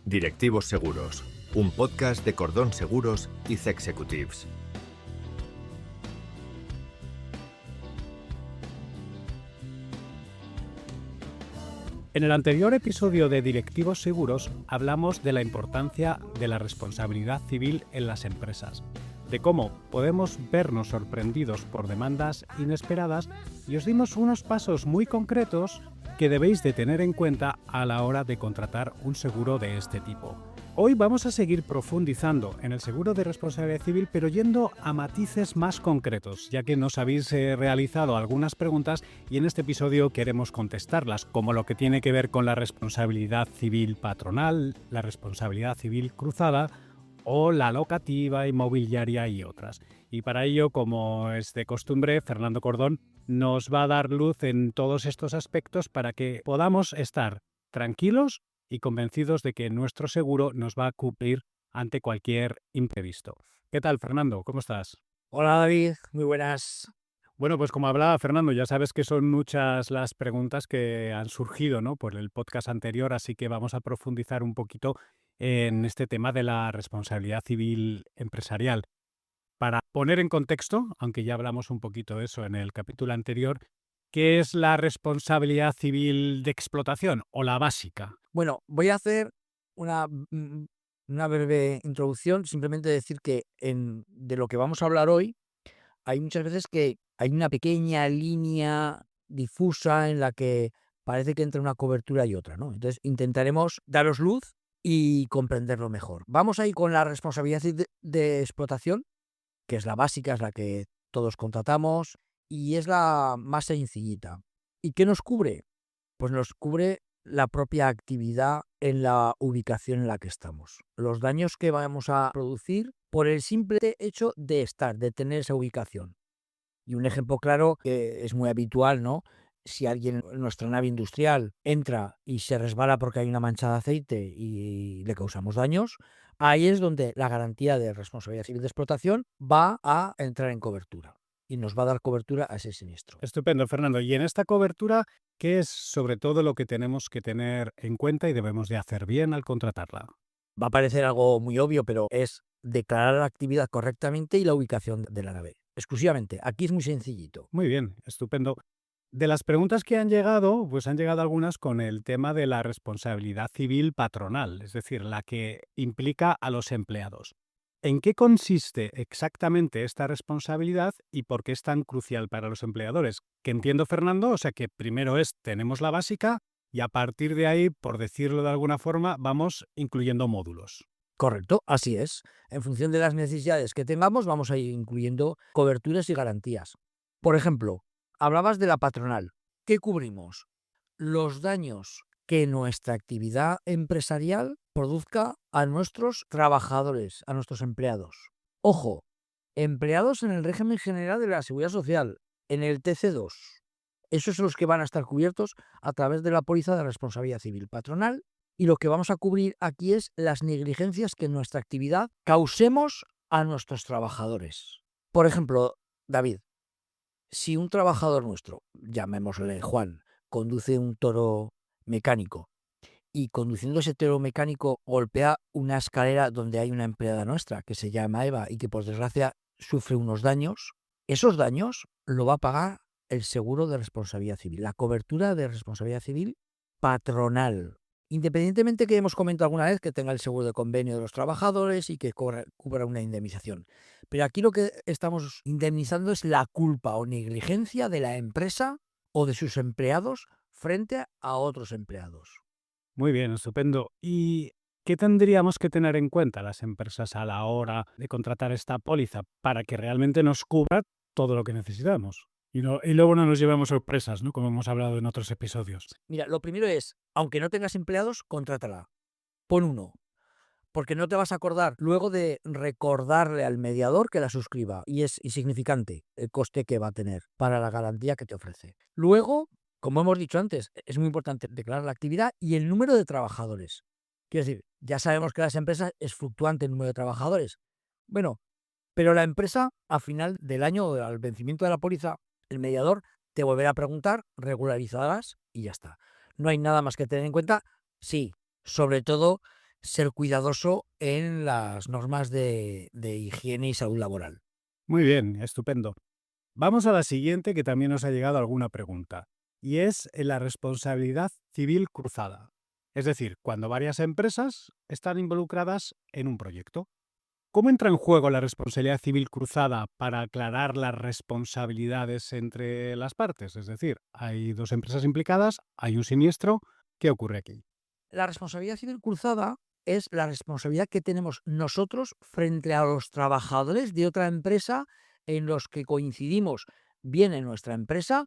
Directivos Seguros, un podcast de Cordón Seguros y Zexecutives. En el anterior episodio de Directivos Seguros hablamos de la importancia de la responsabilidad civil en las empresas, de cómo podemos vernos sorprendidos por demandas inesperadas y os dimos unos pasos muy concretos que debéis de tener en cuenta a la hora de contratar un seguro de este tipo. Hoy vamos a seguir profundizando en el seguro de responsabilidad civil, pero yendo a matices más concretos, ya que nos habéis realizado algunas preguntas y en este episodio queremos contestarlas, como lo que tiene que ver con la responsabilidad civil patronal, la responsabilidad civil cruzada o la locativa, inmobiliaria y otras. Y para ello, como es de costumbre, Fernando Cordón nos va a dar luz en todos estos aspectos para que podamos estar tranquilos y convencidos de que nuestro seguro nos va a cubrir ante cualquier imprevisto. ¿Qué tal, Fernando? ¿Cómo estás? Hola David, muy buenas. Bueno, pues como hablaba Fernando, ya sabes que son muchas las preguntas que han surgido, ¿no?, por el podcast anterior, así que vamos a profundizar un poquito en este tema de la responsabilidad civil empresarial. Para poner en contexto, aunque ya hablamos un poquito de eso en el capítulo anterior, ¿qué es la responsabilidad civil de explotación o la básica? Bueno, voy a hacer una, una breve introducción, simplemente decir que de lo que vamos a hablar hoy, hay muchas veces que hay una pequeña línea difusa en la que parece que entra una cobertura y otra, ¿no? Entonces intentaremos daros luz y comprenderlo mejor. Vamos a ir con la responsabilidad de explotación, que es la básica, es la que todos contratamos y es la más sencillita. ¿Y qué nos cubre? Pues nos cubre la propia actividad en la ubicación en la que estamos. Los daños que vamos a producir por el simple hecho de estar, de tener esa ubicación. Y un ejemplo claro que es muy habitual, ¿no? Si alguien en nuestra nave industrial entra y se resbala porque hay una mancha de aceite y le causamos daños, ahí es donde la garantía de responsabilidad civil de explotación va a entrar en cobertura y nos va a dar cobertura a ese siniestro. Estupendo, Fernando. Y en esta cobertura, ¿qué es sobre todo lo que tenemos que tener en cuenta y debemos de hacer bien al contratarla? Va a parecer algo muy obvio, pero es declarar la actividad correctamente y la ubicación de la nave. Exclusivamente. Aquí es muy sencillito. Muy bien, estupendo. De las preguntas que han llegado, pues han llegado algunas con el tema de la responsabilidad civil patronal, es decir, la que implica a los empleados. ¿En qué consiste exactamente esta responsabilidad y por qué es tan crucial para los empleadores? Que entiendo, Fernando, o sea que primero tenemos la básica y a partir de ahí, por decirlo de alguna forma, vamos incluyendo módulos. Correcto, así es. En función de las necesidades que tengamos, vamos a ir incluyendo coberturas y garantías. Por ejemplo, hablabas de la patronal. ¿Qué cubrimos? Los daños que nuestra actividad empresarial produzca a nuestros trabajadores, a nuestros empleados. Ojo, empleados en el régimen general de la Seguridad Social, en el TC2. Esos son los que van a estar cubiertos a través de la póliza de responsabilidad civil patronal. Y lo que vamos a cubrir aquí es las negligencias que en nuestra actividad causemos a nuestros trabajadores. Por ejemplo, David, si un trabajador nuestro, llamémosle Juan, conduce un toro mecánico y conduciendo ese toro mecánico golpea una escalera donde hay una empleada nuestra que se llama Eva y que por desgracia sufre unos daños, esos daños lo va a pagar el seguro de responsabilidad civil, la cobertura de responsabilidad civil patronal. Independientemente que hemos comentado alguna vez que tenga el seguro de convenio de los trabajadores y que cubra una indemnización. Pero aquí lo que estamos indemnizando es la culpa o negligencia de la empresa o de sus empleados frente a otros empleados. Muy bien, estupendo. ¿Y qué tendríamos que tener en cuenta las empresas a la hora de contratar esta póliza para que realmente nos cubra todo lo que necesitamos? Y luego no nos llevemos sorpresas, ¿no?, como hemos hablado en otros episodios. Mira, lo primero es, aunque no tengas empleados, contrátala. Pon uno, porque no te vas a acordar luego de recordarle al mediador que la suscriba. Y es insignificante el coste que va a tener para la garantía que te ofrece. Luego, como hemos dicho antes, es muy importante declarar la actividad y el número de trabajadores. Quiero decir, ya sabemos que las empresas es fluctuante el número de trabajadores. Bueno, pero la empresa, a final del año, al vencimiento de la póliza, el mediador te volverá a preguntar, regularizarás y ya está. No hay nada más que tener en cuenta. Sí, sobre todo ser cuidadoso en las normas de higiene y salud laboral. Muy bien, estupendo. Vamos a la siguiente, que también nos ha llegado alguna pregunta, y es la responsabilidad civil cruzada. Es decir, cuando varias empresas están involucradas en un proyecto. ¿Cómo entra en juego la responsabilidad civil cruzada para aclarar las responsabilidades entre las partes? Es decir, hay dos empresas implicadas, hay un siniestro. ¿Qué ocurre aquí? La responsabilidad civil cruzada es la responsabilidad que tenemos nosotros frente a los trabajadores de otra empresa en los que coincidimos bien en nuestra empresa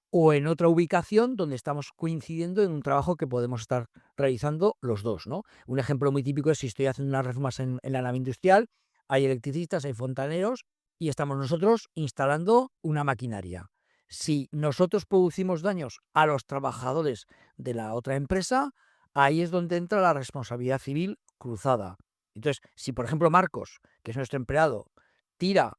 o en otra ubicación donde estamos coincidiendo en un trabajo que podemos estar realizando los dos, ¿no? Un ejemplo muy típico es si estoy haciendo unas reformas en la nave industrial, hay electricistas, hay fontaneros y estamos nosotros instalando una maquinaria. Si nosotros producimos daños a los trabajadores de la otra empresa, ahí es donde entra la responsabilidad civil cruzada. Entonces, si por ejemplo Marcos, que es nuestro empleado, tira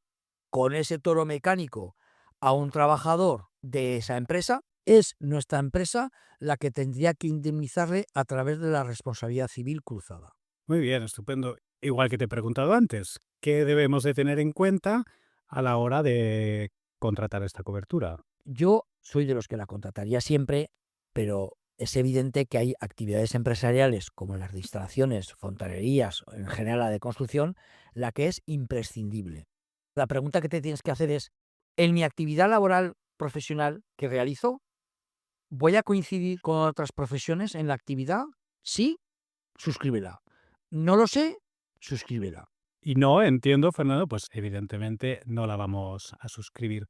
con ese toro mecánico a un trabajador de esa empresa, es nuestra empresa la que tendría que indemnizarle a través de la responsabilidad civil cruzada. Muy bien, estupendo. Igual que te he preguntado antes, ¿qué debemos de tener en cuenta a la hora de contratar esta cobertura? Yo soy de los que la contrataría siempre, pero es evidente que hay actividades empresariales como las de instalaciones, fontanerías o en general la de construcción, la que es imprescindible. La pregunta que te tienes que hacer es, ¿en mi actividad laboral profesional que realizo, voy a coincidir con otras profesiones en la actividad? Sí, suscríbela. No lo sé, suscríbela. Y no entiendo, Fernando, pues evidentemente no la vamos a suscribir.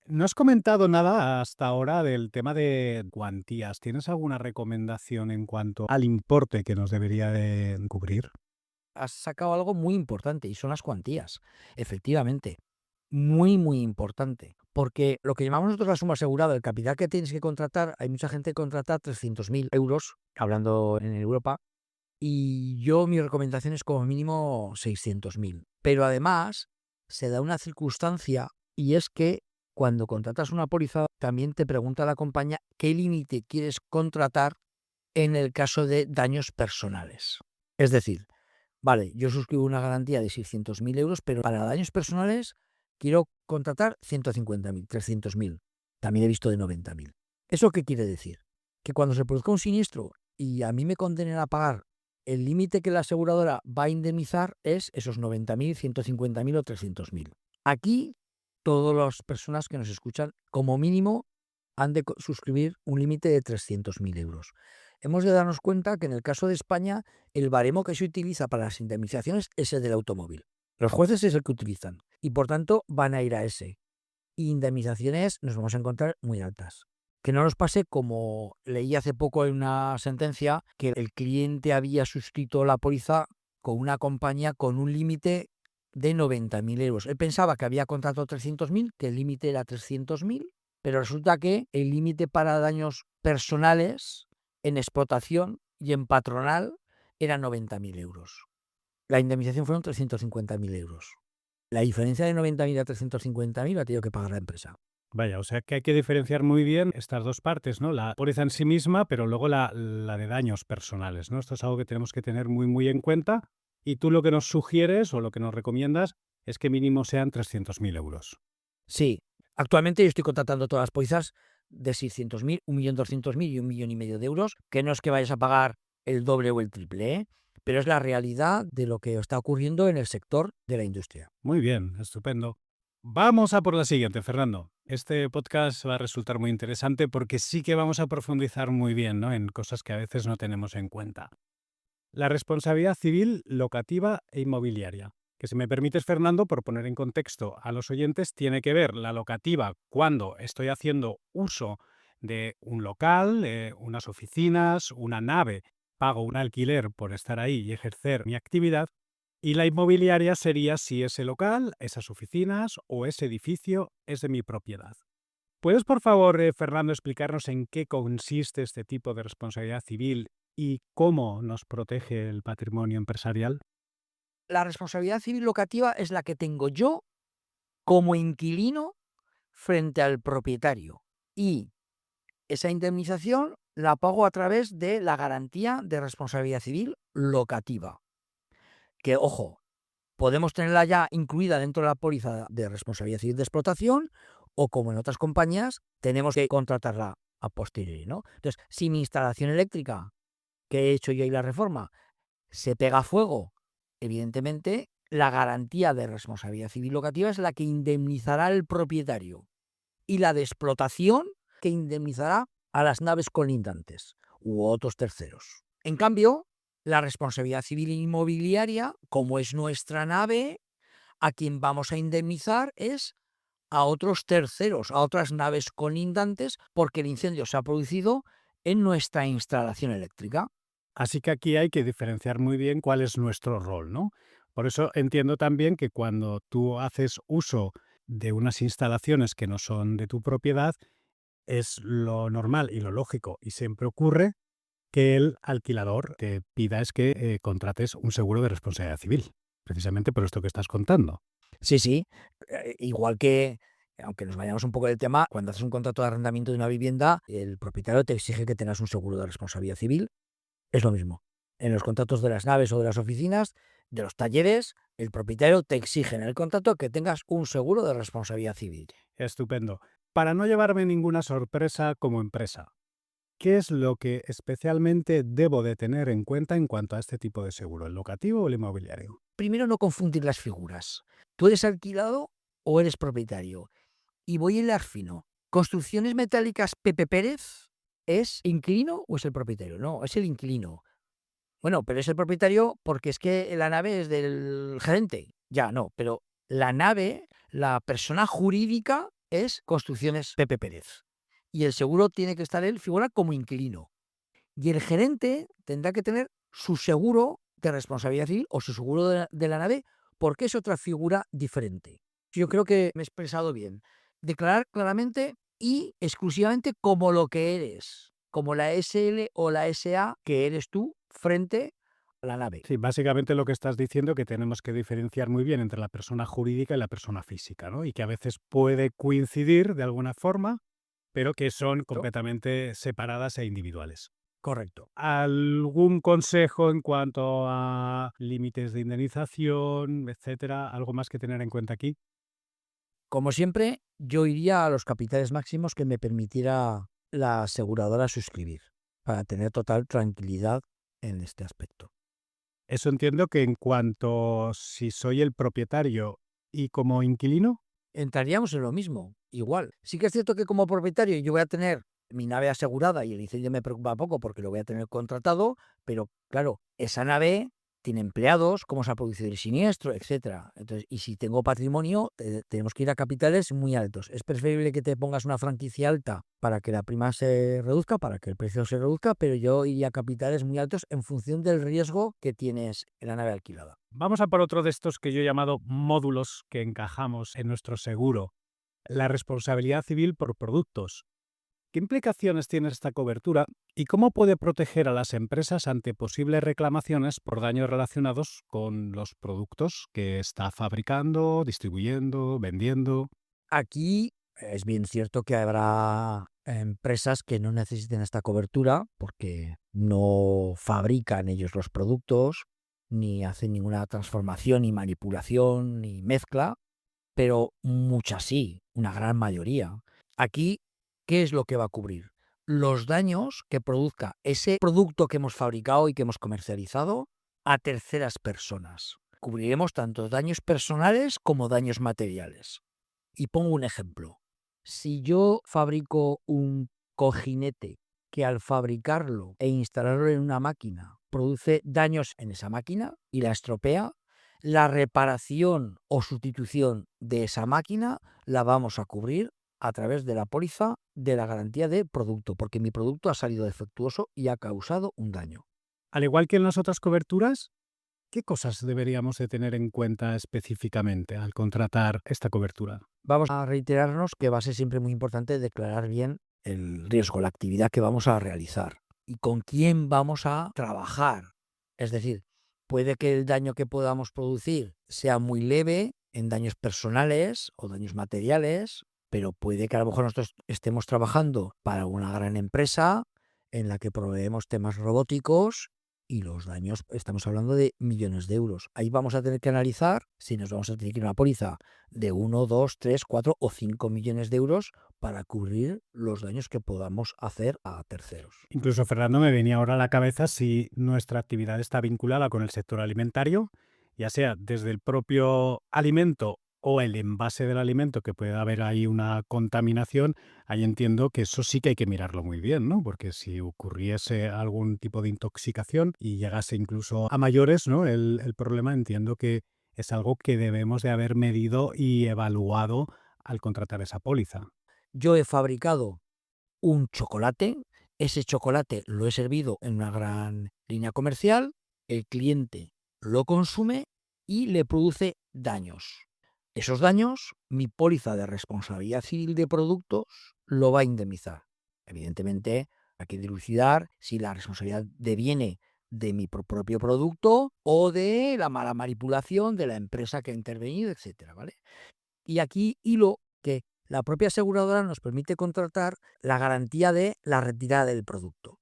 No has comentado nada hasta ahora del tema de cuantías. ¿Tienes alguna recomendación en cuanto al importe que nos debería de cubrir? Has sacado algo muy importante y son las cuantías. Efectivamente, muy, muy importante. Porque lo que llamamos nosotros la suma asegurada, el capital que tienes que contratar, hay mucha gente que contrata 300.000 euros, hablando en Europa, y yo mi recomendación es como mínimo 600.000. Pero además se da una circunstancia y es que cuando contratas una póliza también te pregunta la compañía qué límite quieres contratar en el caso de daños personales. Es decir, vale, yo suscribo una garantía de 600.000 euros, pero para daños personales quiero contratar 150.000, 300.000. También he visto de 90.000. ¿Eso qué quiere decir? Que cuando se produzca un siniestro y a mí me condenen a pagar, el límite que la aseguradora va a indemnizar es esos 90.000, 150.000 o 300.000. Aquí, todas las personas que nos escuchan, como mínimo, han de suscribir un límite de 300.000 euros. Hemos de darnos cuenta que en el caso de España, el baremo que se utiliza para las indemnizaciones es el del automóvil. Los jueces es el que utilizan y por tanto van a ir a ese. Y indemnizaciones nos vamos a encontrar muy altas. Que no nos pase como leí hace poco en una sentencia que el cliente había suscrito la póliza con una compañía con un límite de 90.000 euros. Él pensaba que había contratado 300.000, que el límite era 300.000, pero resulta que el límite para daños personales en explotación y en patronal era 90.000 euros. La indemnización fueron 350.000 euros. La diferencia de 90.000 a 350.000 la ha tenido que pagar la empresa. Vaya, o sea que hay que diferenciar muy bien estas dos partes, ¿no? La póliza en sí misma, pero luego la de daños personales, ¿no? Esto es algo que tenemos que tener muy, muy en cuenta. Y tú lo que nos sugieres o lo que nos recomiendas es que mínimo sean 300.000 euros. Sí, actualmente yo estoy contratando todas las pólizas de 600.000, 1.200.000 y 1,5 millones de euros, que no es que vayas a pagar el doble o el triple, ¿eh? Pero es la realidad de lo que está ocurriendo en el sector de la industria. Muy bien, estupendo. Vamos a por la siguiente, Fernando. Este podcast va a resultar muy interesante porque sí que vamos a profundizar muy bien, ¿no?, en cosas que a veces no tenemos en cuenta. La responsabilidad civil locativa e inmobiliaria. Que si me permites, Fernando, por poner en contexto a los oyentes, tiene que ver la locativa cuando estoy haciendo uso de un local, unas oficinas, una nave, pago un alquiler por estar ahí y ejercer mi actividad. Y la inmobiliaria sería si ese local, esas oficinas o ese edificio es de mi propiedad. ¿Puedes, por favor, Fernando, explicarnos en qué consiste este tipo de responsabilidad civil y cómo nos protege el patrimonio empresarial? La responsabilidad civil locativa es la que tengo yo como inquilino frente al propietario. Y esa indemnización la pago a través de la garantía de responsabilidad civil locativa. Que, ojo, podemos tenerla ya incluida dentro de la póliza de responsabilidad civil de explotación o, como en otras compañías, tenemos que contratarla a posteriori, ¿no? Entonces, si mi instalación eléctrica que he hecho yo y la reforma se pega a fuego, evidentemente la garantía de responsabilidad civil locativa es la que indemnizará al propietario y la de explotación que indemnizará a las naves colindantes u otros terceros. En cambio, la responsabilidad civil inmobiliaria, como es nuestra nave, a quien vamos a indemnizar es a otros terceros, a otras naves colindantes, porque el incendio se ha producido en nuestra instalación eléctrica. Así que aquí hay que diferenciar muy bien cuál es nuestro rol, ¿no? Por eso entiendo también que cuando tú haces uso de unas instalaciones que no son de tu propiedad, es lo normal y lo lógico, y siempre ocurre que el alquilador te pida es que contrates un seguro de responsabilidad civil, precisamente por esto que estás contando. Sí, sí. Igual que, aunque nos vayamos un poco del tema, cuando haces un contrato de arrendamiento de una vivienda, el propietario te exige que tengas un seguro de responsabilidad civil. Es lo mismo. En los contratos de las naves o de las oficinas, de los talleres, el propietario te exige en el contrato que tengas un seguro de responsabilidad civil. Estupendo. Para no llevarme ninguna sorpresa como empresa, ¿qué es lo que especialmente debo de tener en cuenta en cuanto a este tipo de seguro, el locativo o el inmobiliario? Primero, no confundir las figuras. ¿Tú eres alquilado o eres propietario? Y voy a hilar fino. Construcciones Metálicas Pepe Pérez, ¿es inquilino o es el propietario? No, es el inquilino. Bueno, pero es el propietario porque es que la nave es del gerente. Ya, no, pero la nave, la persona jurídica es Construcciones Pepe Pérez. Y el seguro tiene que estar él, figura como inquilino. Y el gerente tendrá que tener su seguro de responsabilidad civil o su seguro de la nave porque es otra figura diferente. Yo creo que me he expresado bien. Declarar claramente y exclusivamente como lo que eres, como la SL o la SA que eres tú frente a la nave. Sí, básicamente lo que estás diciendo es que tenemos que diferenciar muy bien entre la persona jurídica y la persona física, ¿no? Y que a veces puede coincidir de alguna forma, pero que son completamente separadas e individuales. Correcto. ¿Algún consejo en cuanto a límites de indemnización, etcétera? ¿Algo más que tener en cuenta aquí? Como siempre, yo iría a los capitales máximos que me permitiera la aseguradora suscribir para tener total tranquilidad en este aspecto. Eso entiendo que en cuanto si soy el propietario y como inquilino. Entraríamos en lo mismo, igual. Sí que es cierto que como propietario yo voy a tener mi nave asegurada y el incendio me preocupa poco porque lo voy a tener contratado, pero claro, esa nave tiene empleados, cómo se ha producido el siniestro, etcétera. Entonces, y si tengo patrimonio, tenemos que ir a capitales muy altos. Es preferible que te pongas una franquicia alta para que la prima se reduzca, para que el precio se reduzca, pero yo iría a capitales muy altos en función del riesgo que tienes en la nave alquilada. Vamos a por otro de estos que yo he llamado módulos que encajamos en nuestro seguro, la responsabilidad civil por productos. ¿Qué implicaciones tiene esta cobertura y cómo puede proteger a las empresas ante posibles reclamaciones por daños relacionados con los productos que está fabricando, distribuyendo, vendiendo? Aquí es bien cierto que habrá empresas que no necesiten esta cobertura porque no fabrican ellos los productos, ni hacen ninguna transformación, ni manipulación, ni mezcla, pero muchas sí, una gran mayoría. Aquí, ¿qué es lo que va a cubrir? Los daños que produzca ese producto que hemos fabricado y que hemos comercializado a terceras personas. Cubriremos tanto daños personales como daños materiales. Y pongo un ejemplo. Si yo fabrico un cojinete que al fabricarlo e instalarlo en una máquina produce daños en esa máquina y la estropea, la reparación o sustitución de esa máquina la vamos a cubrir a través de la póliza de la garantía de producto, porque mi producto ha salido defectuoso y ha causado un daño. Al igual que en las otras coberturas, ¿qué cosas deberíamos de tener en cuenta específicamente al contratar esta cobertura? Vamos a reiterarnos que va a ser siempre muy importante declarar bien el riesgo, la actividad que vamos a realizar y con quién vamos a trabajar. Es decir, puede que el daño que podamos producir sea muy leve en daños personales o daños materiales, pero puede que a lo mejor nosotros estemos trabajando para una gran empresa en la que proveemos temas robóticos y los daños, estamos hablando de millones de euros. Ahí vamos a tener que analizar si nos vamos a tener que ir a una póliza de 1, 2, 3, 4 o 5 millones de euros para cubrir los daños que podamos hacer a terceros. Incluso, Fernando, me venía ahora a la cabeza si nuestra actividad está vinculada con el sector alimentario, ya sea desde el propio alimento o el envase del alimento, que puede haber ahí una contaminación. Ahí entiendo que eso sí que hay que mirarlo muy bien, ¿no? Porque si ocurriese algún tipo de intoxicación y llegase incluso a mayores, ¿no? El problema, entiendo que es algo que debemos de haber medido y evaluado al contratar esa póliza. Yo he fabricado un chocolate, ese chocolate lo he servido en una gran línea comercial, el cliente lo consume y le produce daños. Esos daños, mi póliza de responsabilidad civil de productos lo va a indemnizar. Evidentemente, hay que dilucidar si la responsabilidad deviene de mi propio producto o de la mala manipulación de la empresa que ha intervenido, etcétera, ¿vale? Y aquí hilo que la propia aseguradora nos permite contratar la garantía de la retirada del producto,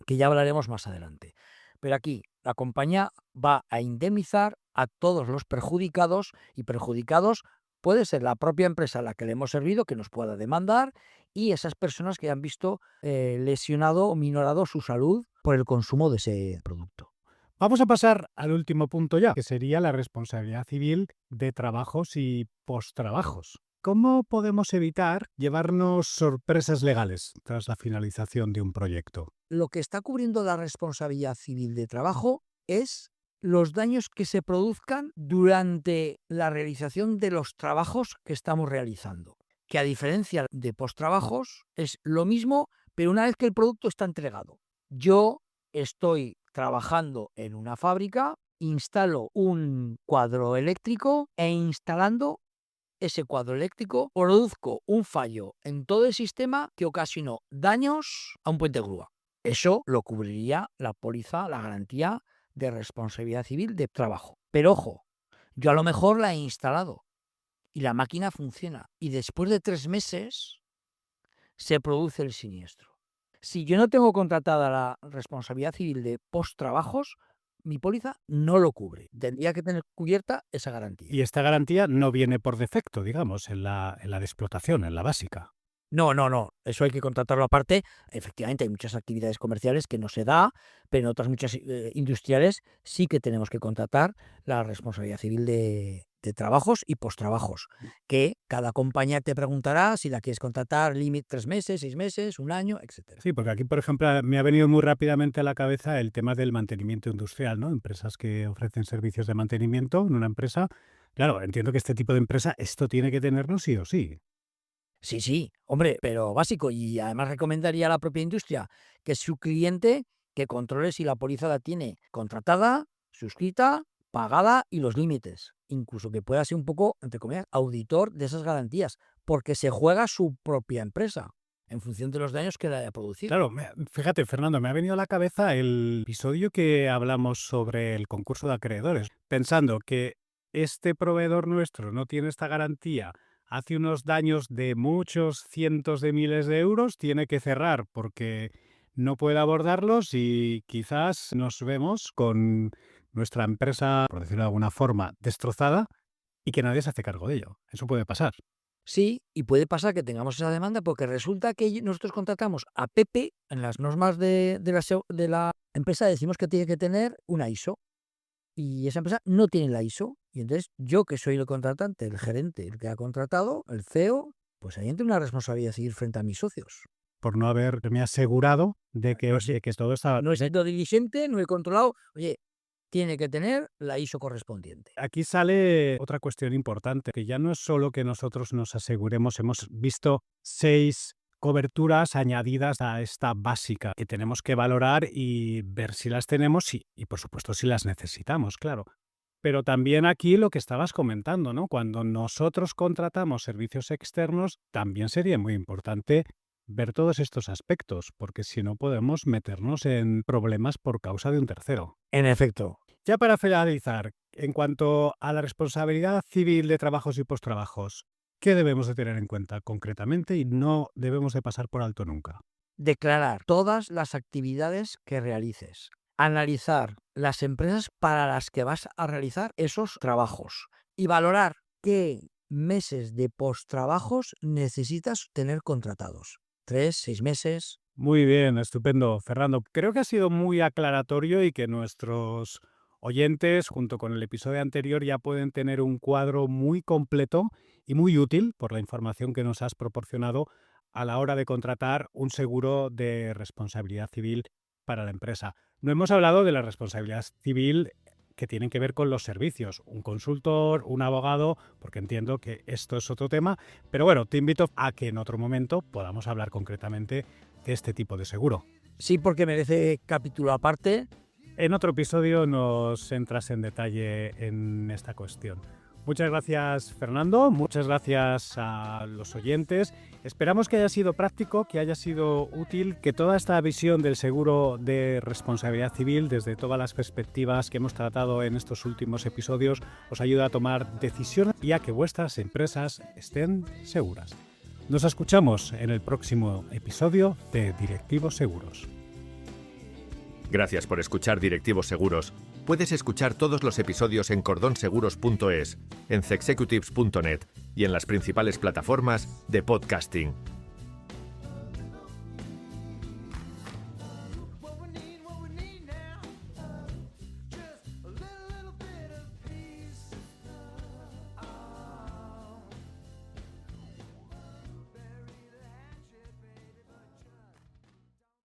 que ya hablaremos más adelante. Pero aquí la compañía va a indemnizar a todos los perjudicados, y perjudicados puede ser la propia empresa a la que le hemos servido, que nos pueda demandar, y esas personas que han visto lesionado o minorado su salud por el consumo de ese producto. Vamos a pasar al último punto ya, que sería la responsabilidad civil de trabajos y postrabajos. ¿Cómo podemos evitar llevarnos sorpresas legales tras la finalización de un proyecto? Lo que está cubriendo la responsabilidad civil de trabajo es los daños que se produzcan durante la realización de los trabajos que estamos realizando. Que a diferencia de postrabajos es lo mismo, pero una vez que el producto está entregado. Yo estoy trabajando en una fábrica, instalo un cuadro eléctrico e instalando ese cuadro eléctrico produzco un fallo en todo el sistema que ocasionó daños a un puente de grúa. Eso lo cubriría la póliza, la garantía de responsabilidad civil de trabajo. Pero ojo, yo a lo mejor la he instalado y la máquina funciona y después de 3 meses se produce el siniestro. Si yo no tengo contratada la responsabilidad civil de post-trabajos, mi póliza no lo cubre. Tendría que tener cubierta esa garantía. Y esta garantía no viene por defecto, digamos, en la de explotación, en la básica. No. Eso hay que contratarlo aparte. Efectivamente, hay muchas actividades comerciales que no se da, pero en otras muchas industriales sí que tenemos que contratar la responsabilidad civil de trabajos y postrabajos, que cada compañía te preguntará si la quieres contratar, límite 3 meses, 6 meses, 1 año, etcétera. Sí, porque aquí, por ejemplo, me ha venido muy rápidamente a la cabeza el tema del mantenimiento industrial, ¿no? Empresas que ofrecen servicios de mantenimiento en una empresa. Claro, entiendo que este tipo de empresa esto tiene que tenerlo sí o sí. Sí, hombre, pero básico. Y además recomendaría a la propia industria que su cliente que controle si la póliza la tiene contratada, suscrita, pagada y los límites. Incluso que pueda ser un poco, entre comillas, auditor de esas garantías, porque se juega su propia empresa en función de los daños que le haya producido. Claro, fíjate, Fernando, me ha venido a la cabeza el episodio que hablamos sobre el concurso de acreedores, pensando que este proveedor nuestro no tiene esta garantía, hace unos daños de muchos cientos de miles de euros, tiene que cerrar porque no puede abordarlos y quizás nos vemos con nuestra empresa, por decirlo de alguna forma, destrozada y que nadie se hace cargo de ello. Eso puede pasar. Sí, y puede pasar que tengamos esa demanda porque resulta que nosotros contratamos a Pepe en las normas de la empresa, decimos que tiene que tener una ISO. Y esa empresa no tiene la ISO. Y entonces yo, que soy el contratante, el gerente, el que ha contratado, el CEO, pues ahí entra una responsabilidad civil frente a mis socios. Por no haberme asegurado de que, No de que todo está... No he sido diligente, no he controlado. Oye, tiene que tener la ISO correspondiente. Aquí sale otra cuestión importante, que ya no es solo que nosotros nos aseguremos, hemos visto 6 coberturas añadidas a esta básica que tenemos que valorar y ver si las tenemos y por supuesto si las necesitamos, claro. Pero también aquí lo que estabas comentando, ¿no? Cuando nosotros contratamos servicios externos, también sería muy importante ver todos estos aspectos, porque si no podemos meternos en problemas por causa de un tercero. En efecto. Ya para finalizar, en cuanto a la responsabilidad civil de trabajos y postrabajos, ¿qué debemos de tener en cuenta concretamente y no debemos de pasar por alto nunca? declarar todas las actividades que realices, analizar las empresas para las que vas a realizar esos trabajos y valorar qué meses de posttrabajos necesitas tener contratados. 3, 6 meses. Muy bien, estupendo, Fernando. Creo que ha sido muy aclaratorio y que nuestros oyentes, junto con el episodio anterior, ya pueden tener un cuadro muy completo y muy útil por la información que nos has proporcionado a la hora de contratar un seguro de responsabilidad civil para la empresa. No hemos hablado de la responsabilidad civil que tienen que ver con los servicios, un consultor, un abogado, porque entiendo que esto es otro tema, pero bueno, te invito a que en otro momento podamos hablar concretamente de este tipo de seguro. Sí, porque merece capítulo aparte. En otro episodio nos entras en detalle en esta cuestión. Muchas gracias, Fernando. Muchas gracias a los oyentes. Esperamos que haya sido práctico, que haya sido útil, que toda esta visión del seguro de responsabilidad civil, desde todas las perspectivas que hemos tratado en estos últimos episodios, os ayude a tomar decisiones y a que vuestras empresas estén seguras. Nos escuchamos en el próximo episodio de Directivos Seguros. Gracias por escuchar Directivos Seguros. Puedes escuchar todos los episodios en cordonseguros.es, en cexecutives.net y en las principales plataformas de podcasting.